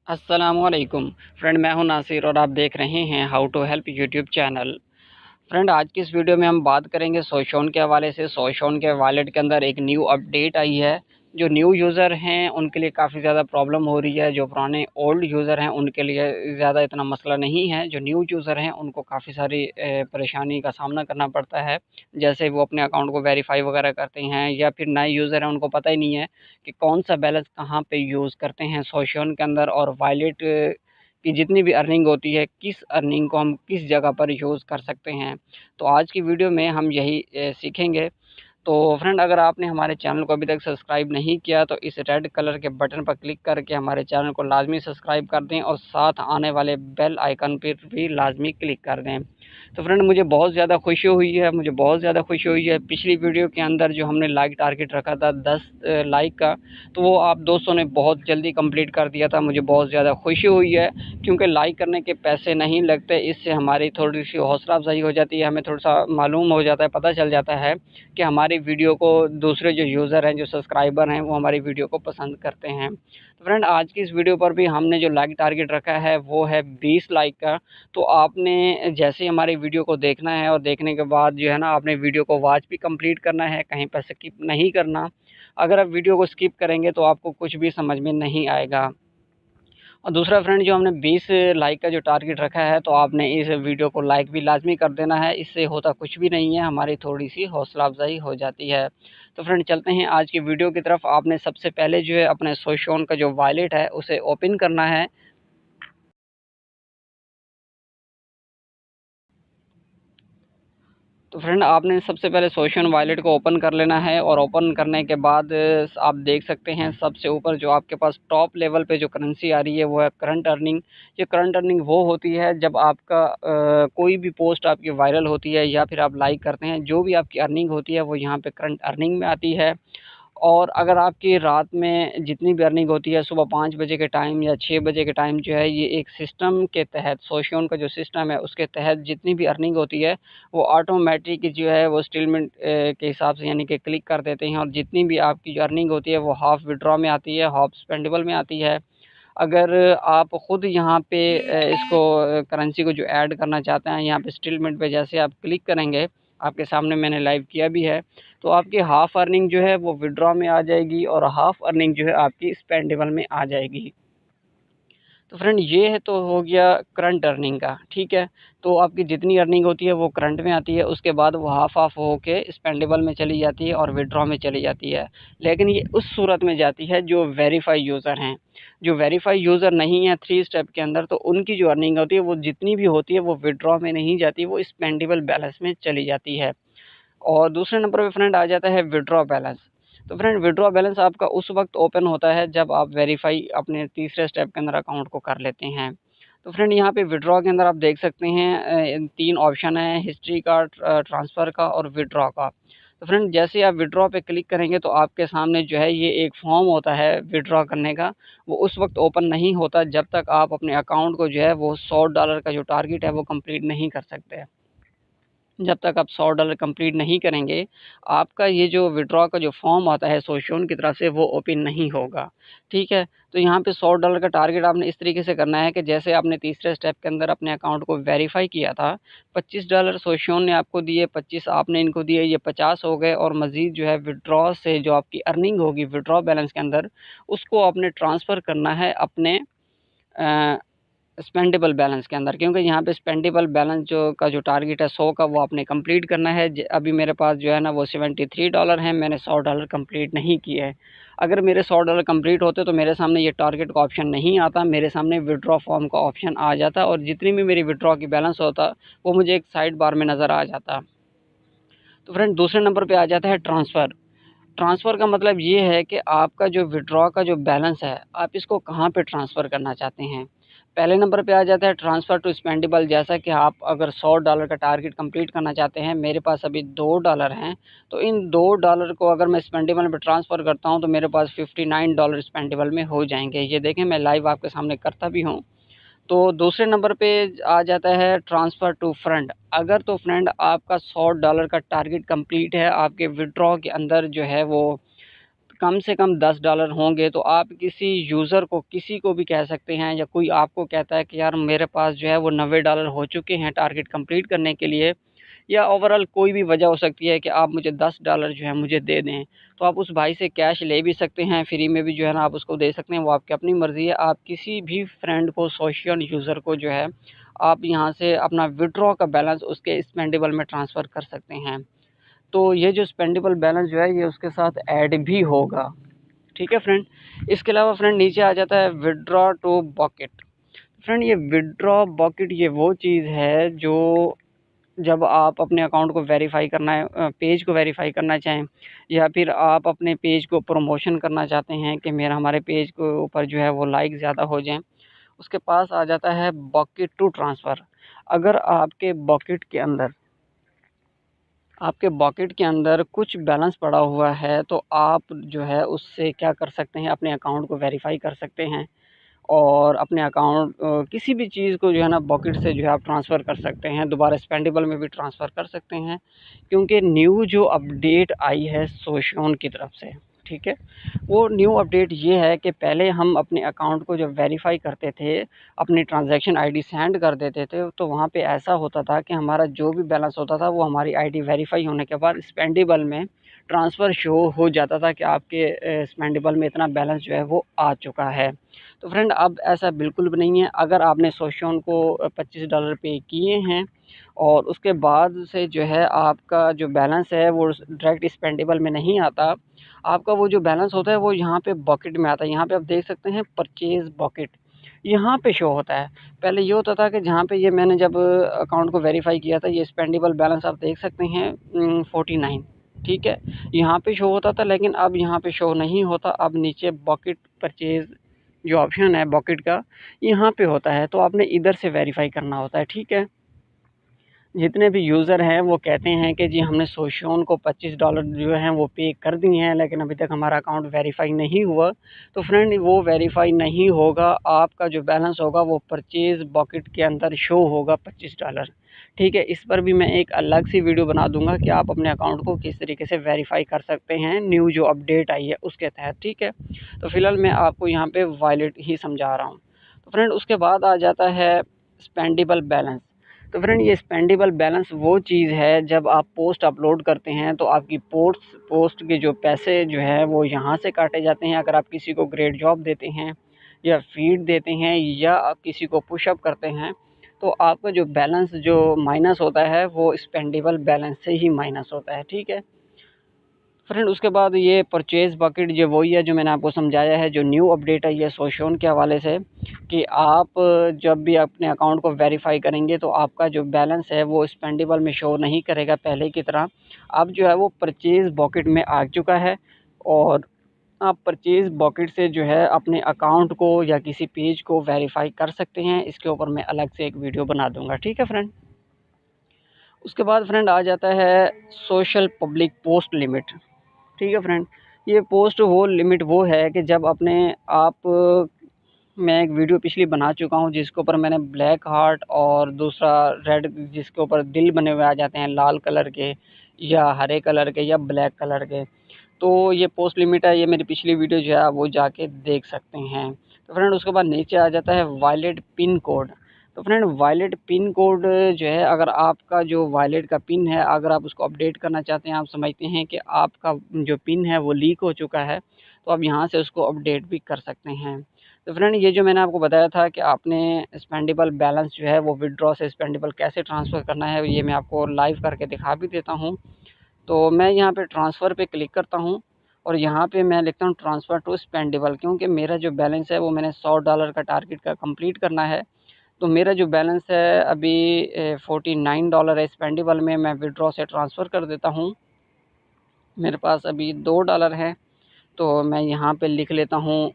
अस्सलामुअलैकुम फ्रेंड, मैं हूं नासिर और आप देख रहे हैं how to help YouTube channel. Friend, आज की इस वीडियो में हम बात करेंगे सोशोन के हवाले से। सोशोन के वॉलेट के अंदर एक न्यू अपडेट आई है। जो न्यू यूज़र हैं उनके लिए काफ़ी ज़्यादा प्रॉब्लम हो रही है। जो पुराने ओल्ड यूज़र हैं उनके लिए ज़्यादा इतना मसला नहीं है। जो न्यू यूज़र हैं उनको काफ़ी सारी परेशानी का सामना करना पड़ता है। जैसे वो अपने अकाउंट को वेरीफाई वगैरह करते हैं, या फिर नए यूज़र हैं उनको पता ही नहीं है कि कौन सा बैलेंस कहाँ पे यूज़ करते हैं सोशोन के अंदर, और वॉलेट की जितनी भी अर्निंग होती है किस अर्निंग को हम किस जगह पर यूज़ कर सकते हैं। तो आज की वीडियो में हम यही सीखेंगे। तो फ्रेंड, अगर आपने हमारे चैनल को अभी तक सब्सक्राइब नहीं किया तो इस रेड कलर के बटन पर क्लिक करके हमारे चैनल को लाजमी सब्सक्राइब कर दें, और साथ आने वाले बेल आइकन पर भी लाजमी क्लिक कर दें। तो फ्रेंड, मुझे बहुत ज़्यादा खुशी हुई है, पिछली वीडियो के अंदर जो हमने लाइक टारगेट रखा था 10 लाइक का, तो वो आप दोस्तों ने बहुत जल्दी कंप्लीट कर दिया था। मुझे बहुत ज़्यादा खुशी हुई है, क्योंकि लाइक करने के पैसे नहीं लगते। इससे हमारी थोड़ी सी हौसला अफजाई हो जाती है, हमें थोड़ा सा मालूम हो जाता है, पता चल जाता है कि हमारी वीडियो को दूसरे जो यूज़र हैं, जो सब्सक्राइबर हैं, वो हमारी वीडियो को पसंद करते हैं। तो फ्रेंड, आज की इस वीडियो पर भी हमने जो लाइक टारगेट रखा है वो है 20 लाइक का। तो आपने जैसे ही हमारी वीडियो को देखना है, और देखने के बाद जो है ना, आपने वीडियो को वॉच भी कंप्लीट करना है, कहीं पर स्किप नहीं करना। अगर आप वीडियो को स्किप करेंगे तो आपको कुछ भी समझ में नहीं आएगा। और दूसरा फ्रेंड, जो हमने 20 लाइक का जो टारगेट रखा है, तो आपने इस वीडियो को लाइक भी लाजमी कर देना है। इससे होता कुछ भी नहीं है, हमारी थोड़ी सी हौसला अफजाई हो जाती है। तो फ्रेंड, चलते हैं आज की वीडियो की तरफ। आपने सबसे पहले जो है अपने सोशोन का जो वॉलेट है उसे ओपन करना है। तो फ्रेंड, आपने सबसे पहले सोशल वॉलेट को ओपन कर लेना है, और ओपन करने के बाद आप देख सकते हैं सबसे ऊपर जो आपके पास टॉप लेवल पे जो करेंसी आ रही है वो है करंट अर्निंग। ये करंट अर्निंग वो होती है जब आपका कोई भी पोस्ट आपकी वायरल होती है, या फिर आप लाइक करते हैं, जो भी आपकी अर्निंग होती है वो यहाँ पे करंट अर्निंग में आती है। और अगर आपकी रात में जितनी भी अर्निंग होती है, सुबह 5 बजे के टाइम या 6 बजे के टाइम, जो है ये एक सिस्टम के तहत, सोशियोन का जो सिस्टम है उसके तहत जितनी भी अर्निंग होती है वो ऑटोमेटिक जो है वो स्टेटमेंट के हिसाब से, यानी कि क्लिक कर देते हैं, और जितनी भी आपकी जो अर्निंग होती है वो हाफ विड्रॉ में आती है, हाफ स्पेंडेबल में आती है। अगर आप ख़ुद यहाँ पे इसको करेंसी को जो ऐड करना चाहते हैं, यहाँ पे स्टेटमेंट पे जैसे आप क्लिक करेंगे, आपके सामने मैंने लाइव किया भी है, तो आपकी हाफ़ अर्निंग जो है वो विड्रॉ में आ जाएगी, और हाफ़ अर्निंग जो है आपकी स्पेंडेबल में आ जाएगी। तो फ्रेंड, ये है तो हो गया करंट अर्निंग का, ठीक है। तो आपकी जितनी अर्निंग होती है वो करंट में आती है, उसके बाद वो हाफ़ ऑफ होके स्पेंडेबल में चली जाती है और विड्रॉ में चली जाती है। लेकिन ये उस सूरत में जाती है जो वेरीफाई यूज़र हैं। जो वेरीफाई यूज़र नहीं है 3 स्टेप के अंदर, तो उनकी जो अर्निंग होती है वो जितनी भी होती है वो विड्रॉ में नहीं जाती, वो स्पेंडेबल बैलेंस में चली जाती है। और दूसरे नंबर पे फ्रेंड आ जाता है विड्रॉ बैलेंस। तो फ्रेंड, विड्रॉ बैलेंस आपका उस वक्त ओपन होता है जब आप वेरीफाई अपने तीसरे स्टेप के अंदर अकाउंट को कर लेते हैं। तो फ्रेंड, यहाँ पे विड्रॉ के अंदर आप देख सकते हैं 3 ऑप्शन है, हिस्ट्री का, ट्रांसफ़र का और विड्रॉ का। तो फ्रेंड, जैसे आप विड्रॉ पे क्लिक करेंगे तो आपके सामने जो है ये एक फॉर्म होता है विड्रॉ करने का। वो उस वक्त ओपन नहीं होता जब तक आप अपने अकाउंट को जो है वो $100 का जो टारगेट है वो कंप्लीट नहीं कर सकते। जब तक आप $100 कंप्लीट नहीं करेंगे, आपका ये जो विथड्रॉ का जो फॉर्म आता है सोशून की तरफ से वो ओपन नहीं होगा, ठीक है? तो यहाँ पे $100 का टारगेट आपने इस तरीके से करना है कि जैसे आपने तीसरे स्टेप के अंदर अपने अकाउंट को वेरीफ़ाई किया था, $25 सोशून ने आपको दिए, 25 आपने इनको दिए, ये 50 हो गए, और मज़ीद जो है विथड्रॉ से जो आपकी अर्निंग होगी विथड्रॉ बैलेंस के अंदर, उसको आपने ट्रांसफ़र करना है अपने अ स्पेंडेबल बैलेंस के अंदर, क्योंकि यहाँ पे स्पेंडेबल बैलेंस जो टारगेट है 100 का, वो आपने कंप्लीट करना है। अभी मेरे पास जो है ना वो $73 हैं, मैंने $100 कंप्लीट नहीं किए हैं। अगर मेरे $100 कंप्लीट होते तो मेरे सामने ये टारगेट का ऑप्शन नहीं आता, मेरे सामने विड्रॉ फॉर्म का ऑप्शन आ जाता, और जितनी भी मेरी विड्रॉ की बैलेंस होता वो मुझे एक साइड बार में नज़र आ जाता। तो फ्रेंड, दूसरे नंबर पे आ जाता है ट्रांसफ़र। ट्रांसफ़र का मतलब ये है कि आपका जो विथड्रॉ का जो बैलेंस है, आप इसको कहाँ पे ट्रांसफ़र करना चाहते हैं। पहले नंबर पे आ जाता है ट्रांसफ़र टू स्पेंडेबल, जैसा कि आप अगर $100 का टारगेट कंप्लीट करना चाहते हैं, मेरे पास अभी $2 हैं, तो इन $2 को अगर मैं स्पेंडेबल में ट्रांसफ़र करता हूँ तो मेरे पास $59 स्पेंडेबल में हो जाएँगे। ये देखें, मैं लाइव आपके सामने करता भी हूँ। तो दूसरे नंबर पे आ जाता है ट्रांसफ़र टू फ्रेंड। अगर तो फ्रेंड आपका $100 का टारगेट कंप्लीट है, आपके विथड्रॉ के अंदर जो है वो कम से कम $10 होंगे तो आप किसी यूज़र को, किसी को भी कह सकते हैं, या कोई आपको कहता है कि यार मेरे पास जो है वो $90 हो चुके हैं टारगेट कंप्लीट करने के लिए, या ओवरऑल कोई भी वजह हो सकती है कि आप मुझे $10 जो है मुझे दे दें, तो आप उस भाई से कैश ले भी सकते हैं, फ्री में भी जो है ना आप उसको दे सकते हैं, वो आपकी अपनी मर्ज़ी है। आप किसी भी फ्रेंड को, सोशल यूज़र को जो है आप यहाँ से अपना विड्रॉ का बैलेंस उसके स्पेंडेबल में ट्रांसफ़र कर सकते हैं। तो ये जो स्पेंडेबल बैलेंस जो है ये उसके साथ ऐड भी होगा, ठीक है फ्रेंड। इसके अलावा फ्रेंड नीचे आ जाता है विड्रॉ टू बकेट। फ्रेंड ये विड्रॉ बकेट ये वो चीज़ है जो जब आप अपने अकाउंट को वेरीफाई करना है, पेज को वेरीफाई करना चाहें, या फिर आप अपने पेज को प्रमोशन करना चाहते हैं कि मेरा, हमारे पेज के ऊपर जो है वो लाइक ज़्यादा हो जाएं, उसके पास आ जाता है बकेट टू ट्रांसफ़र। अगर आपके बकेट के अंदर कुछ बैलेंस पड़ा हुआ है तो आप जो है उससे क्या कर सकते हैं, अपने अकाउंट को वेरीफाई कर सकते हैं, और अपने अकाउंट किसी भी चीज़ को जो है ना बकेट से जो है आप ट्रांसफ़र कर सकते हैं, दोबारा स्पेंडेबल में भी ट्रांसफ़र कर सकते हैं, क्योंकि न्यू जो अपडेट आई है सोशोन की तरफ से, ठीक है। वो न्यू अपडेट ये है कि पहले हम अपने अकाउंट को जब वेरीफाई करते थे, अपनी ट्रांजैक्शन आईडी सेंड कर देते थे, तो वहाँ पे ऐसा होता था कि हमारा जो भी बैलेंस होता था वो हमारी आईडी वेरीफाई होने के बाद स्पेंडेबल में ट्रांसफ़र शो हो जाता था कि आपके स्पेंडेबल में इतना बैलेंस जो है वो आ चुका है। तो फ्रेंड अब ऐसा बिल्कुल भी नहीं है। अगर आपने सोशोन को $25 पे किए हैं और उसके बाद से जो है आपका जो बैलेंस है वो डायरेक्ट स्पेंडेबल में नहीं आता, आपका वो जो बैलेंस होता है वो यहाँ पे बकेट में आता है। यहाँ पे आप देख सकते हैं परचेज़ बकेट, यहाँ पे शो होता है। पहले ये होता था कि जहाँ पे ये मैंने जब अकाउंट को वेरीफाई किया था, ये स्पेंडेबल बैलेंस आप देख सकते हैं 49, ठीक है, यहाँ पे शो होता था, लेकिन अब यहाँ पे शो नहीं होता। अब नीचे बकेट परचेज़ जो ऑप्शन है बकेट का, यहाँ पे होता है, तो आपने इधर से वेरीफाई करना होता है, ठीक है। जितने भी यूज़र हैं वो कहते हैं कि जी हमने सोशोन को $25 जो हैं वो पे कर दिए हैं, लेकिन अभी तक हमारा अकाउंट वेरीफाई नहीं हुआ। तो फ्रेंड वो वेरीफाई नहीं होगा, आपका जो बैलेंस होगा वो परचेज़ बकेट के अंदर शो होगा $25, ठीक है। इस पर भी मैं एक अलग सी वीडियो बना दूंगा कि आप अपने अकाउंट को किस तरीके से वेरीफाई कर सकते हैं न्यू जो अपडेट आई है उसके तहत, ठीक है। तो फिलहाल मैं आपको यहाँ पे वॉलेट ही समझा रहा हूँ। तो फ्रेंड उसके बाद आ जाता है स्पेंडेबल बैलेंस। तो फ्रेंड ये स्पेंडेबल बैलेंस वो चीज़ है, जब आप पोस्ट अपलोड करते हैं तो आपकी पोस्ट के जो पैसे जो है वो यहाँ से काटे जाते हैं। अगर आप किसी को ग्रेट जॉब देते हैं, या फीड देते हैं, या आप किसी को पुशअप करते हैं, तो आपका जो बैलेंस जो माइनस होता है वो स्पेंडेबल बैलेंस से ही माइनस होता है, ठीक है फ्रेंड। उसके बाद ये परचेज़ बकेट जो वही है जो मैंने आपको समझाया है, जो न्यू अपडेट आई है सोशोन के हवाले से, कि आप जब भी अपने अकाउंट को वेरीफाई करेंगे तो आपका जो बैलेंस है वो स्पेंडेबल में शो नहीं करेगा पहले की तरह। अब जो है वो परचेज़ बकेट में आ चुका है, और आप परचेज़ बकेट से जो है अपने अकाउंट को या किसी पेज को वेरीफाई कर सकते हैं। इसके ऊपर मैं अलग से एक वीडियो बना दूँगा, ठीक है फ्रेंड। उसके बाद फ्रेंड आ जाता है सोशल पब्लिक पोस्ट लिमिट, ठीक है फ्रेंड। ये पोस्ट वो लिमिट वो है कि जब अपने आप, मैं एक वीडियो पिछली बना चुका हूँ जिसके ऊपर मैंने ब्लैक हार्ट और दूसरा रेड, जिसके ऊपर दिल बने हुए आ जाते हैं लाल कलर के, या हरे कलर के, या ब्लैक कलर के। तो ये पोस्ट लिमिट है, ये मेरी पिछली वीडियो जो है आप वो जाके देख सकते हैं। तो फ्रेंड उसके बाद नीचे आ जाता है वॉलेट पिन कोड। तो फ्रेंड वॉलेट पिन कोड जो है, अगर आपका जो वॉलेट का पिन है अगर आप उसको अपडेट करना चाहते हैं, आप समझते हैं कि आपका जो पिन है वो लीक हो चुका है, तो आप यहाँ से उसको अपडेट भी कर सकते हैं। तो फ्रेंड ये जो मैंने आपको बताया था कि आपने स्पेंडेबल बैलेंस जो है वो विड्रॉ से स्पेंडेबल कैसे ट्रांसफ़र करना है, ये मैं आपको लाइव करके दिखा भी देता हूँ। तो मैं यहाँ पे ट्रांसफ़र पे क्लिक करता हूँ, और यहाँ पे मैं लिखता हूँ ट्रांसफ़र टू स्पेंडेबल, क्योंकि मेरा जो बैलेंस है वो मैंने $100 का टारगेट का कंप्लीट करना है। तो मेरा जो बैलेंस है अभी $49 है स्पेंडेबल में, मैं विड्रॉ से ट्रांसफ़र कर देता हूँ। मेरे पास अभी $2 है, तो मैं यहाँ पे लिख लेता हूँ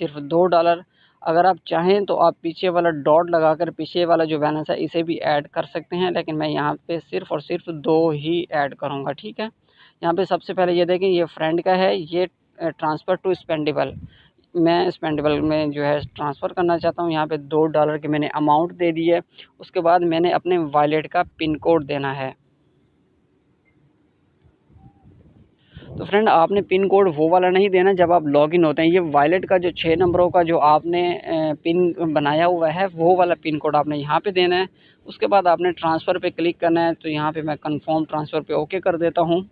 सिर्फ $2। अगर आप चाहें तो आप पीछे वाला डॉट लगाकर पीछे वाला जो बैलेंस है इसे भी ऐड कर सकते हैं, लेकिन मैं यहाँ पे सिर्फ़ और सिर्फ 2 ही ऐड करूँगा, ठीक है। यहाँ पे सबसे पहले ये देखें, ये फ्रेंड का है, ये ट्रांसफ़र टू स्पेंडेबल, मैं स्पेंडेबल में जो है ट्रांसफ़र करना चाहता हूँ। यहाँ पे $2 की मैंने अमाउंट दे दी है। उसके बाद मैंने अपने वॉलेट का पिन कोड देना है। तो फ्रेंड आपने पिन कोड वो वाला नहीं देना जब आप लॉगिन होते हैं। ये वॉलेट का जो 6 नंबरों का जो आपने पिन बनाया हुआ है वो वाला पिन कोड आपने यहाँ पे देना है। उसके बाद आपने ट्रांसफ़र पे क्लिक करना है। तो यहाँ पे मैं कंफर्म ट्रांसफ़र पे ओके कर देता हूँ।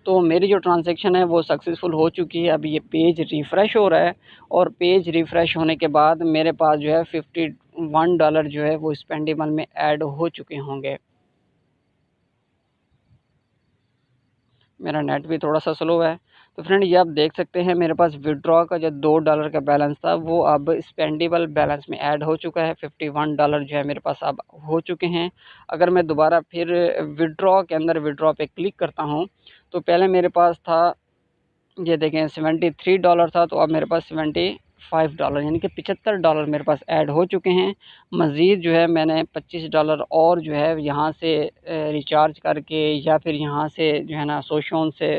तो मेरी जो ट्रांज़ैक्शन है वो सक्सेसफुल हो चुकी है। अभी ये पेज रिफ़्रेश हो रहा है और पेज रिफ़्रेश होने के बाद मेरे पास जो है $51 जो है वो स्पेंडेबल में ऐड हो चुके होंगे। मेरा नेट भी थोड़ा सा स्लो है। तो फ्रेंड ये आप देख सकते हैं मेरे पास विड्रॉ का जो $2 का बैलेंस था वो अब स्पेंडेबल बैलेंस में ऐड हो चुका है। $51 जो है मेरे पास अब हो चुके हैं। अगर मैं दोबारा फिर विड्रॉ के अंदर विड्रॉ पे क्लिक करता हूँ तो पहले मेरे पास था, ये देखें, $73 था, तो अब मेरे पास $75 यानी कि $75 मेरे पास ऐड हो चुके हैं। मज़ीद जो है मैंने $25 और जो है यहाँ से रिचार्ज करके या फिर यहाँ से जो है ना सोशोन से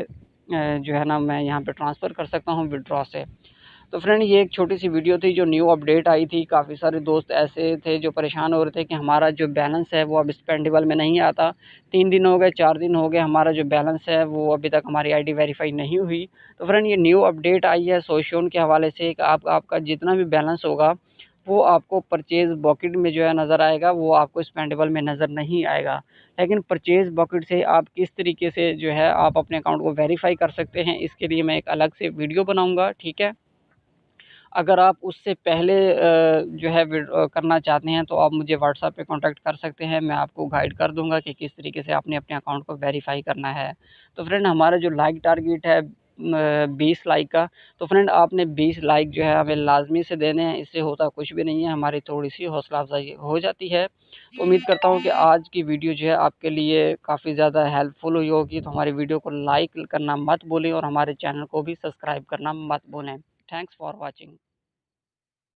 जो है ना मैं यहाँ पे ट्रांसफ़र कर सकता हूँ विड्रॉ से। तो फ्रेंड ये एक छोटी सी वीडियो थी जो न्यू अपडेट आई थी। काफ़ी सारे दोस्त ऐसे थे जो परेशान हो रहे थे कि हमारा जो बैलेंस है वो अब स्पेंडेबल में नहीं आता। 3 दिन हो गए, 4 दिन हो गए, हमारा जो बैलेंस है वो अभी तक हमारी आईडी वेरीफाई नहीं हुई। तो फ्रेंड ये न्यू अपडेट आई है सोशोन के हवाले से कि आपका जितना भी बैलेंस होगा वो आपको परचेज़ बकेट में जो है नज़र आएगा, वो आपको स्पेंडेबल में नज़र नहीं आएगा। लेकिन परचेज़ बकेट से आप किस तरीके से जो है आप अपने अकाउंट को वेरीफाई कर सकते हैं, इसके लिए मैं एक अलग से वीडियो बनाऊँगा, ठीक है? अगर आप उससे पहले जो है करना चाहते हैं तो आप मुझे व्हाट्सएप पे कॉन्टैक्ट कर सकते हैं। मैं आपको गाइड कर दूँगा कि किस तरीके से आपने अपने अकाउंट को वेरीफ़ाई करना है। तो फ्रेंड हमारा जो लाइक टारगेट है 20 लाइक का, तो फ्रेंड आपने 20 लाइक जो है हमें लाज़मी से देने हैं। इससे होता कुछ भी नहीं है, हमारी थोड़ी-सी हौसला अफ़ज़ाई हो जाती है। तो उम्मीद करता हूँ कि आज की वीडियो जो है आपके लिए काफ़ी ज़्यादा हेल्पफुल हुई होगी। तो हमारी वीडियो को लाइक करना मत भूलें और हमारे चैनल को भी सब्सक्राइब करना मत भूलें। Thanks for watching.